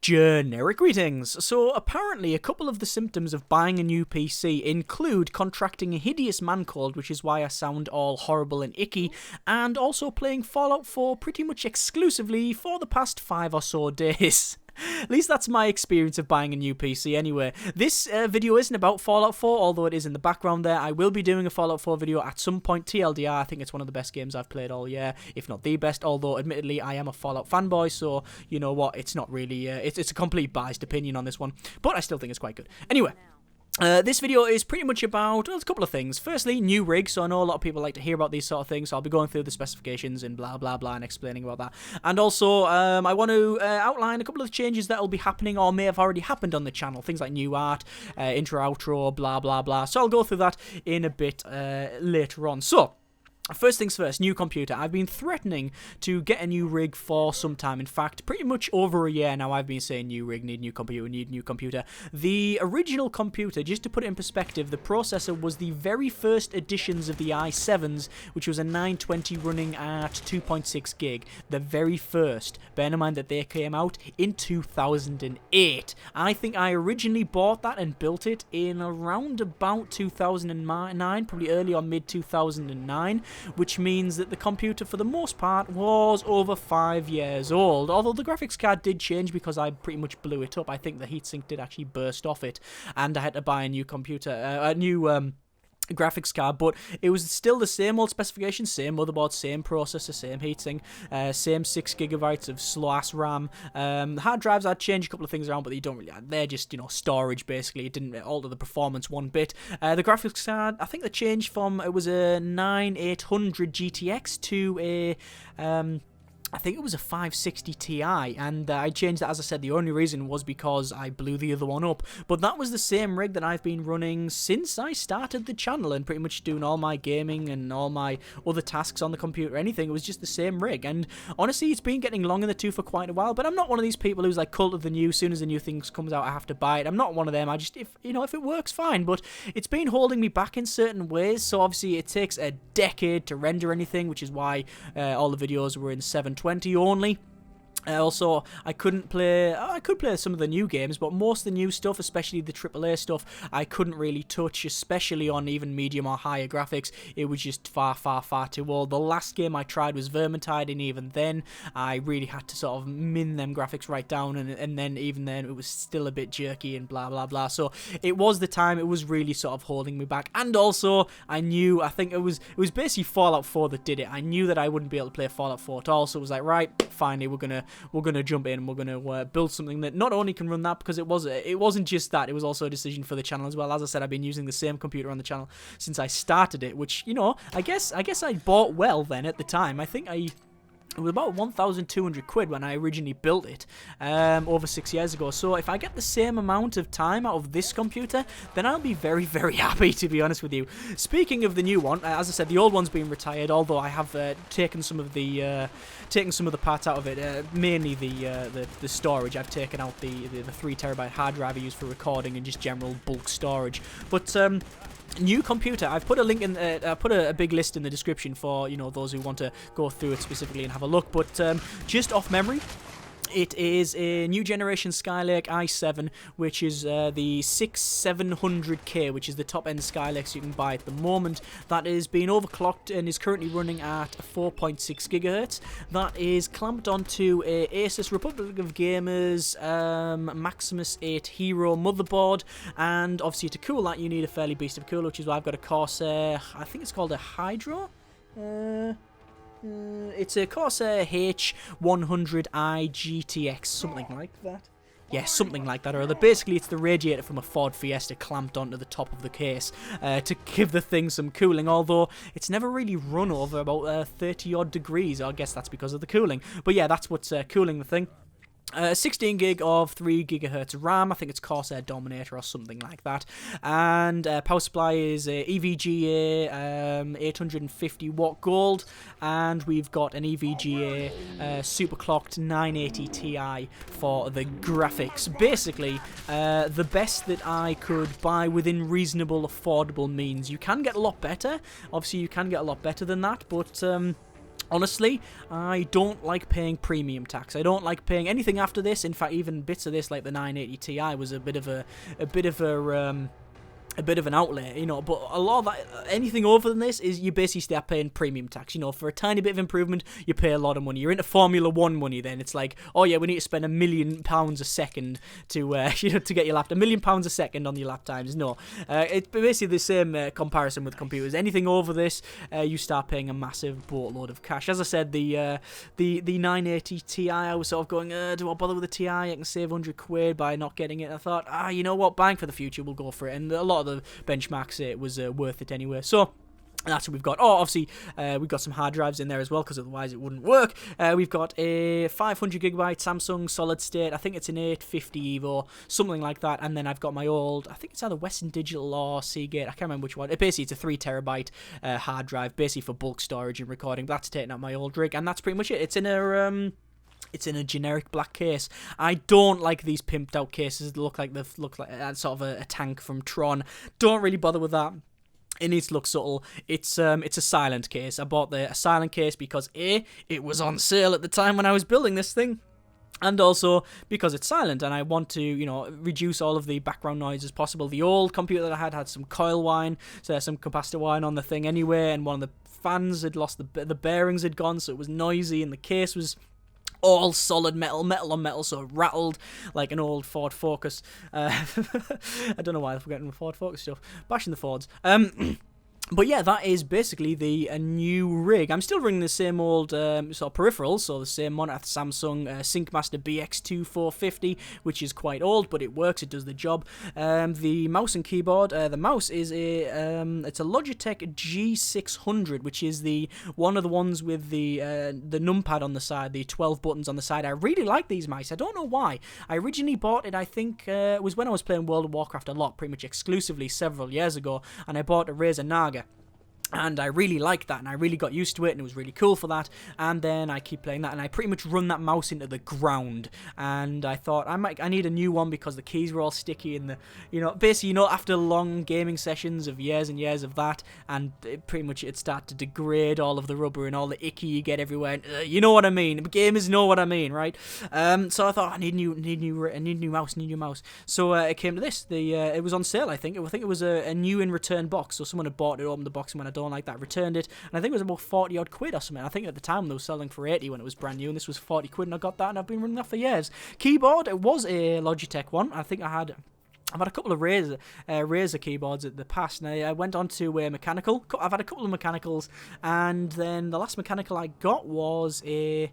Generic greetings. So apparently a couple of the symptoms of buying a new PC include contracting a hideous man cold, which is why I sound all horrible and icky, and also playing Fallout 4 pretty much exclusively for the past 5 or so days. At least that's my experience of buying a new PC anyway. This video isn't about Fallout 4, although it is in the background there. I will be doing a Fallout 4 video at some point, TLDR. I think it's one of the best games I've played all year, if not the best, although admittedly I am a Fallout fanboy, so you know what, it's not really, it's a complete biased opinion on this one, but I still think it's quite good. Anyway. This video is pretty much about, well, a couple of things. Firstly, new rig, so I know a lot of people like to hear about these sort of things, so I'll be going through the specifications and blah blah blah and explaining about that. And also, I want to outline a couple of changes that will be happening or may have already happened on the channel. Things like new art, intro, outro, blah blah blah. So I'll go through that in a bit later on. So, first things first, new computer. I've been threatening to get a new rig for some time. In fact, pretty much over a year now I've been saying new rig, need new computer, need new computer. The original computer, just to put it in perspective, the processor was the very first editions of the i7s, which was a 920 running at 2.6 gig. The very first. Bear in mind that they came out in 2008. I think I originally bought that and built it in around about 2009, probably early or mid 2009. Which means that the computer, for the most part, was over 5 years old. Although the graphics card did change because I pretty much blew it up. I think the heatsink did actually burst off it, and I had to buy a new computer, a new graphics card, but it was still the same old specifications, same motherboard, same processor, same heatsink, same 6GB of slow-ass RAM. Hard drives, I'd change a couple of things around, but they don't really, they're just, you know, storage basically. It didn't alter the performance one bit. The graphics card, I think they changed from, it was a 9800 GTX to a, I think it was a 560 Ti, and I changed that, as I said. The only reason was because I blew the other one up, but that was the same rig that I've been running since I started the channel, and pretty much doing all my gaming and all my other tasks on the computer, anything. It was just the same rig, and honestly, it's been getting long in the tooth for quite a while, but I'm not one of these people who's like cult of the new. As soon as the new thing comes out, I have to buy it. I'm not one of them. I just, if it works, fine, but it's been holding me back in certain ways, so obviously it takes a decade to render anything, which is why all the videos were in 720 only. Also, I could play some of the new games, but most of the new stuff, especially the AAA stuff, I couldn't really touch, especially on even medium or higher graphics. It was just far too old. The last game I tried was Vermintide, and even then, I really had to sort of min them graphics right down, and then even then, it was still a bit jerky and blah blah blah. So, it was the time, it was really sort of holding me back. And also, I think it was basically Fallout 4 that did it. I knew that I wouldn't be able to play Fallout 4 at all, so it was like, right, finally, we're gonna jump in and we're gonna build something that not only can run that, because it wasn't just that, it was also a decision for the channel as well. As I said, I've been using the same computer on the channel since I started it, which, you know, I guess I bought well then at the time. I think it was about 1,200 quid when I originally built it, over 6 years ago. So if I get the same amount of time out of this computer, then I'll be very, very happy, to be honest with you. Speaking of the new one, as I said, the old one's been retired, although I have taken some of the parts out of it, mainly the storage. I've taken out the 3TB hard drive I use for recording and just general bulk storage. But new computer, I've put a link in, put a big list in the description for, you know, those who want to go through it specifically and have a look, but just off memory, it is a new generation Skylake i7, which is the 6700K, which is the top-end Skylake you can buy at the moment. That is being overclocked and is currently running at 4.6 GHz. That is clamped onto a Asus Republic of Gamers Maximus 8 Hero motherboard, and obviously to cool that you need a fairly beast of cooler, which is why I've got a Corsair, I think it's called a Hydro? It's a Corsair H100i GTX, something like that. Yeah, something like that. Or basically, it's the radiator from a Ford Fiesta clamped onto the top of the case to give the thing some cooling, although it's never really run over about 30 odd degrees. I guess that's because of the cooling. But yeah, that's what's cooling the thing. 16 gig of 3 GHz RAM, I think it's Corsair Dominator or something like that, and power supply is EVGA 850 watt gold, and we've got an EVGA superclocked 980 Ti for the graphics. Basically, the best that I could buy within reasonable, affordable means. You can get a lot better, obviously you can get a lot better than that, but Honestly, I don't like paying premium tax. I don't like paying anything after this. In fact, even bits of this, like the 980 Ti, was a bit of an outlay, you know, but a lot of that, anything over than this is you basically start paying premium tax, you know. For a tiny bit of improvement, you pay a lot of money. You're into Formula 1 money then. It's like, oh yeah, we need to spend £1 million a second to, you know, to get your laptop. £1 million a second on your lap times. No, it's basically the same comparison with computers. Anything over this, you start paying a massive boatload of cash. As I said, the 980 Ti, I was sort of going, do I bother with the Ti? I can save £100 by not getting it. I thought, you know what, buying for the future, we'll go for it. And a lot of the benchmarks say it was worth it anyway. So that's what we've got. Oh, obviously, we've got some hard drives in there as well, because otherwise it wouldn't work. We've got a 500GB Samsung solid state. I think it's an 850 Evo, something like that. And then I've got my old, I think it's either Western Digital or Seagate. I can't remember which one. Basically, it's a 3TB hard drive, basically for bulk storage and recording. But that's taking out my old rig, and that's pretty much it. It's in a generic black case. I don't like these pimped out cases that look like sort of a tank from Tron. Don't really bother with that. It needs to look subtle. It's a silent case. I bought a silent case because it was on sale at the time when I was building this thing. And also because it's silent, and I want to, you know, reduce all of the background noise as possible. The old computer that I had some coil whine, so some capacitor whine on the thing anyway, and one of the fans had lost the bearings had gone, so it was noisy, and the case was all solid metal on metal, so it rattled like an old Ford Focus. I don't know why I'm forgetting the Ford Focus stuff. Bashing the Fords. But yeah, that is basically the new rig. I'm still running the same old sort of peripherals, so the same monitor, Samsung SyncMaster BX2450, which is quite old, but it works, it does the job. The mouse and keyboard, the mouse is it's a Logitech G600, which is one of the ones with the numpad on the side, the 12 buttons on the side. I really like these mice. I don't know why. I originally bought it, I think, it was when I was playing World of Warcraft a lot, pretty much exclusively several years ago, and I bought a Razer Naga. And I really liked that, and I really got used to it, and it was really cool for that. And then I keep playing that, and I pretty much run that mouse into the ground. And I thought I need a new one because the keys were all sticky, and basically, after long gaming sessions of years and years of that, and it started to degrade all of the rubber and all the icky you get everywhere. And, you know what I mean? Gamers know what I mean, right? So I thought I need new mouse. So it came to this. It was on sale, I think. I think it was a new in return box. So someone had bought it, opened the box, and when I don't like that, returned it, and I think it was about 40 odd quid or something. I think at the time they were selling for 80 when it was brand new, and this was 40 quid, and I got that, and I've been running that for years. Keyboard, it was a Logitech one. I think I've had a couple of Razer keyboards at the past, and I went on to mechanical. I've had a couple of mechanicals, and then the last mechanical I got was a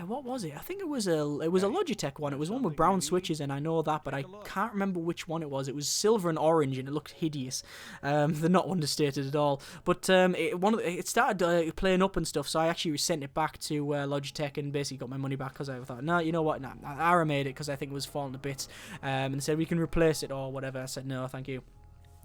what was it? I think it was a Logitech one. It was one with brown switches, and I know that, but I can't remember which one it was. It was silver and orange, and it looked hideous. They're not understated at all. But it started playing up and stuff, so I actually sent it back to Logitech and basically got my money back because I thought, no, you know what? Nah, I made it because I think it was falling to bits. And they said we can replace it or whatever. I said no, thank you.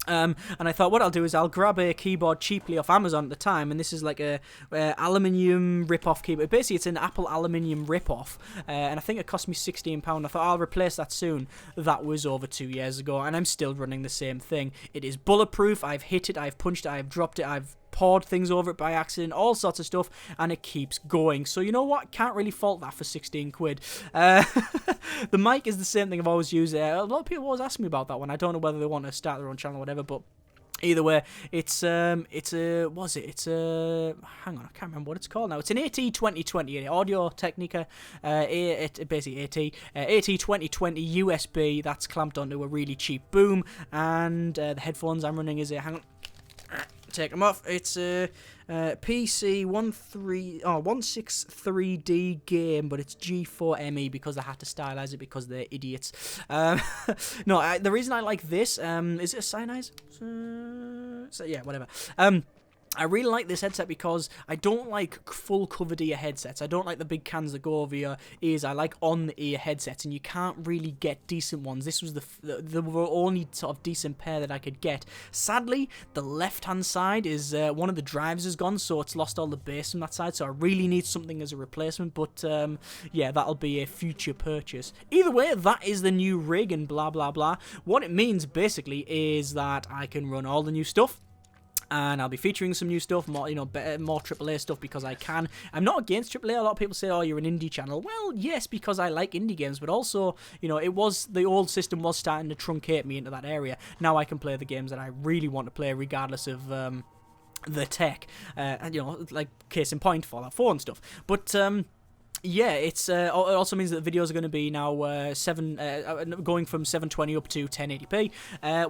And I thought what I'll do is I'll grab a keyboard cheaply off Amazon at the time, and this is like a aluminium rip-off keyboard. Basically, it's an Apple aluminium rip-off, and I think it cost me £16. I thought I'll replace that soon. That was over 2 years ago, and I'm still running the same thing. It is bulletproof. I've hit it, I've punched it, I've dropped it, I've poured things over it by accident, all sorts of stuff, and it keeps going. So you know what? Can't really fault that for 16 quid. The mic is the same thing I've always used. A lot of people always ask me about that one. I don't know whether they want to start their own channel or whatever, but either way, it's hang on, I can't remember what it's called now. It's an AT2020, Audio Technica, basically AT2020 USB that's clamped onto a really cheap boom, and the headphones I'm running is hang on, take them off. It's a PC 163D game, but it's G4ME because I had to stylize it because they're idiots. No, the reason I like this, is it a Sennheiser? So yeah, whatever. I really like this headset because I don't like full covered ear headsets. I don't like the big cans that go over your ears. I like on the ear headsets, and you can't really get decent ones. This was the only sort of decent pair that I could get. Sadly, the left hand side is one of the drives is gone, so it's lost all the bass from that side. So I really need something as a replacement. But yeah, that'll be a future purchase. Either way, that is the new rig and blah blah blah. What it means basically is that I can run all the new stuff. And I'll be featuring some new stuff, more, more AAA stuff because I can. I'm not against AAA. A lot of people say, oh, you're an indie channel. Well, yes, because I like indie games, but also, the old system was starting to truncate me into that area. Now I can play the games that I really want to play, regardless of the tech. Like case in point, Fallout 4 and stuff. But yeah, it also means that the videos are going to be now going from 720 up to 1080p.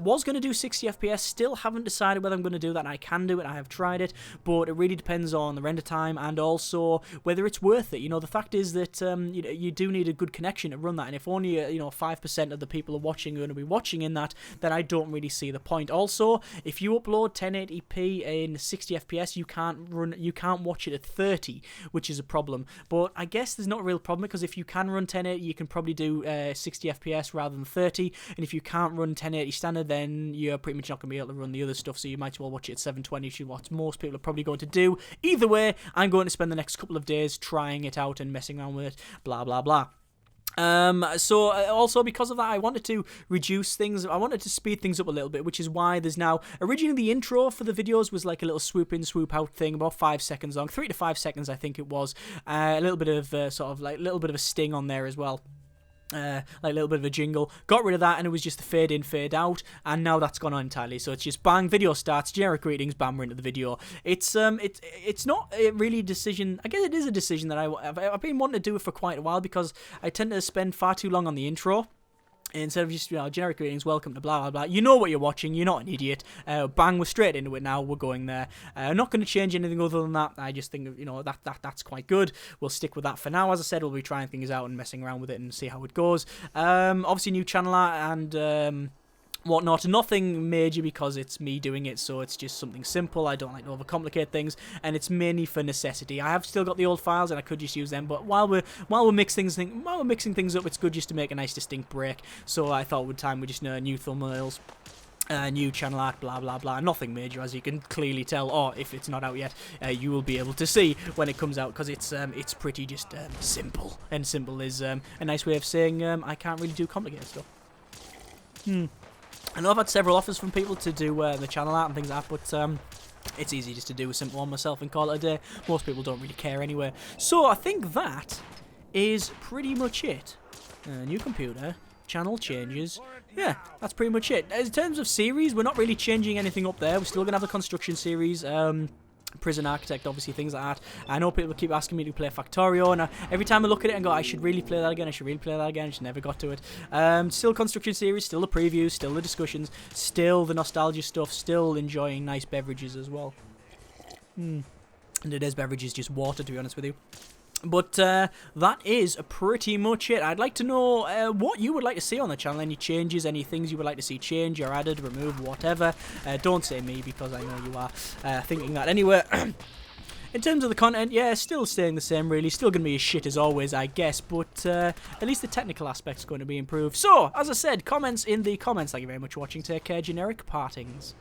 Was going to do 60 FPS, still haven't decided whether I'm going to do that. I can do it, I have tried it, but it really depends on the render time and also whether it's worth it. The fact is that you do need a good connection to run that, and if only 5% of the people are watching are going to be watching in that, then I don't really see the point. Also, if you upload 1080p in 60 FPS, you can't watch it at 30, which is a problem. But I guess there's not a real problem, because if you can run 1080, you can probably do 60 FPS rather than 30, and if you can't run 1080 standard, then you're pretty much not going to be able to run the other stuff, so you might as well watch it at 720, which is what most people are probably going to do. Either way, I'm going to spend the next couple of days trying it out and messing around with it, blah blah blah. So also because of that, I wanted to reduce things. I wanted to speed things up a little bit, which is why there's now, originally the intro for the videos was like a little swoop in, swoop out thing, about 5 seconds long, 3 to 5 seconds I think it was. A little bit of little bit of a sting on there as well. Like a little bit of a jingle. Got rid of that, and it was just the fade in, fade out, and now that's gone on entirely. So it's just bang, video starts, generic greetings, bam, we're into the video. It's not really a decision. I guess it is a decision that I've been wanting to do it for quite a while, because I tend to spend far too long on the intro. Instead of just, generic greetings, welcome to blah, blah, blah. You know what you're watching, you're not an idiot. Bang, we're straight into it now, we're going there. I'm not going to change anything other than that. I just think, that's quite good. We'll stick with that for now. As I said, we'll be trying things out and messing around with it and see how it goes. Obviously, new channel art and whatnot. Nothing major, because it's me doing it, so it's just something simple. I don't like to overcomplicate things, and it's mainly for necessity. I have still got the old files, and I could just use them, but while we're mixing things up, it's good just to make a nice distinct break. So I thought with time we just new thumbnails, new channel art, blah blah blah. Nothing major, as you can clearly tell, or if it's not out yet, you will be able to see when it comes out, because it's pretty just simple, and simple is a nice way of saying I can't really do complicated stuff. I know I've had several offers from people to do the channel art and things like that, but it's easy just to do a simple one myself and call it a day. Most people don't really care anyway. So I think that is pretty much it. New computer, channel changes. Yeah, that's pretty much it. In terms of series, we're not really changing anything up there. We're still going to have the construction series. Prison Architect, obviously, things like that. I know people keep asking me to play Factorio, and every time I look at it and go, I should really play that again, I just never got to it. Still construction series, still the previews, still the discussions, still the nostalgia stuff, still enjoying nice beverages as well. And today's beverage is just water, to be honest with you. But that is pretty much it. I'd like to know what you would like to see on the channel. Any changes, any things you would like to see change or added, removed, whatever. Don't say me, because I know you are thinking that anyway. In terms of the content, yeah, still staying the same, really. Still going to be as shit as always, I guess. But at least the technical aspect's going to be improved. So, as I said, comments in the comments. Thank you very much for watching. Take care. Generic partings.